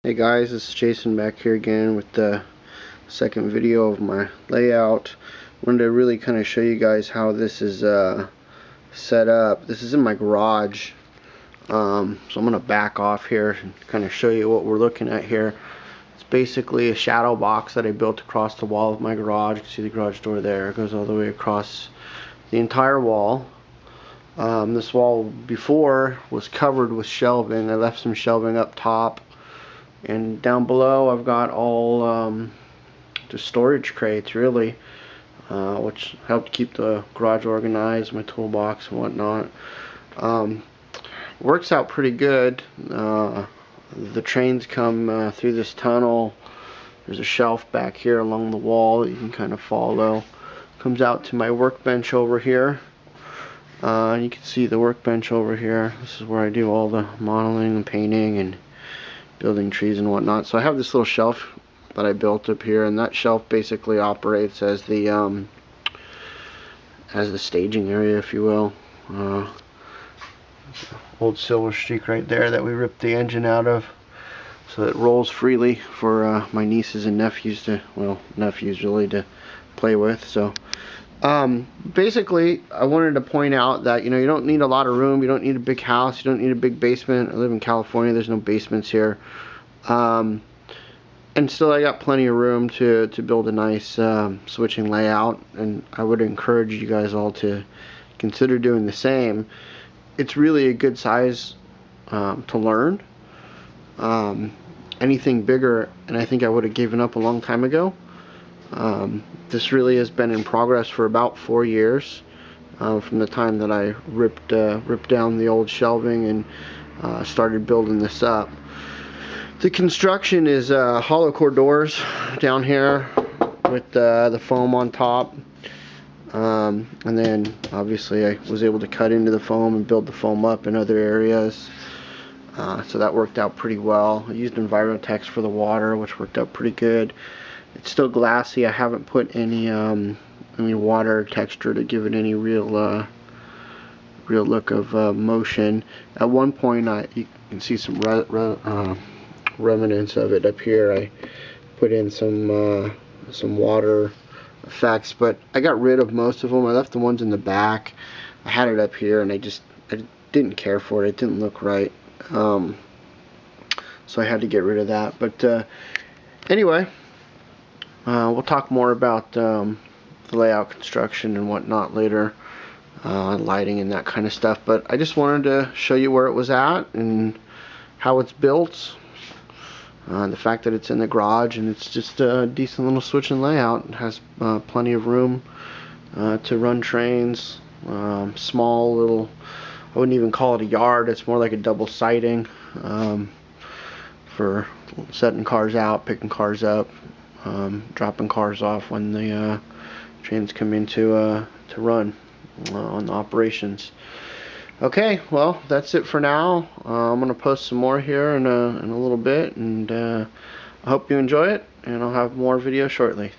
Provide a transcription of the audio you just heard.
Hey guys, this is Jason back here again with the second video of my layout. Wanted to really kind of show you guys how this is set up. This is in my garage, so I'm going to back off here and kind of show you what we're looking at here. It's basically a shadow box that I built across the wall of my garage. You can see the garage door there. It goes all the way across the entire wall. This wall before was covered with shelving. I left some shelving up top. And down below I've got all just storage crates really, which helped keep the garage organized, my toolbox and whatnot. Works out pretty good. The trains come through this tunnel. There's a shelf back here along the wall that you can kind of follow. Comes out to my workbench over here. You can see the workbench over here. This is where I do all the modeling and painting and building trees and whatnot. So I have this little shelf that I built up here, and that shelf basically operates as the staging area, if you will. Old Silver Streak right there that we ripped the engine out of, so it rolls freely for my nieces and nephews to, well, nephews really, to play with. So basically I wanted to point out that you don't need a lot of room, you don't need a big house, you don't need a big basement. I live in California, there's no basements here, and still I got plenty of room to build a nice switching layout, and I would encourage you guys all to consider doing the same. It's really a good size to learn. Anything bigger and I think I would have given up a long time ago. This really has been in progress for about 4 years, from the time that I ripped down the old shelving and started building this up. The construction is hollow core doors down here with the foam on top, and then obviously I was able to cut into the foam and build the foam up in other areas, so that worked out pretty well. I used Envirotex for the water, which worked out pretty good. It's still glassy. I haven't put any water texture to give it any real look of motion. At one point, you can see some remnants of it up here. I put in some water effects, but I got rid of most of them. I left the ones in the back. I had it up here, and I didn't care for it. It didn't look right, so I had to get rid of that. But anyway. We'll talk more about the layout, construction, and whatnot later, lighting and that kind of stuff. But I just wanted to show you where it was at and how it's built. The fact that it's in the garage and it's just a decent little switching layout. It has plenty of room to run trains. Small little, I wouldn't even call it a yard. It's more like a double siding for setting cars out, picking cars up. Dropping cars off when the trains come in to run on the operations. Okay, well, that's it for now. I'm going to post some more here in a little bit, and I hope you enjoy it, and I'll have more videos shortly.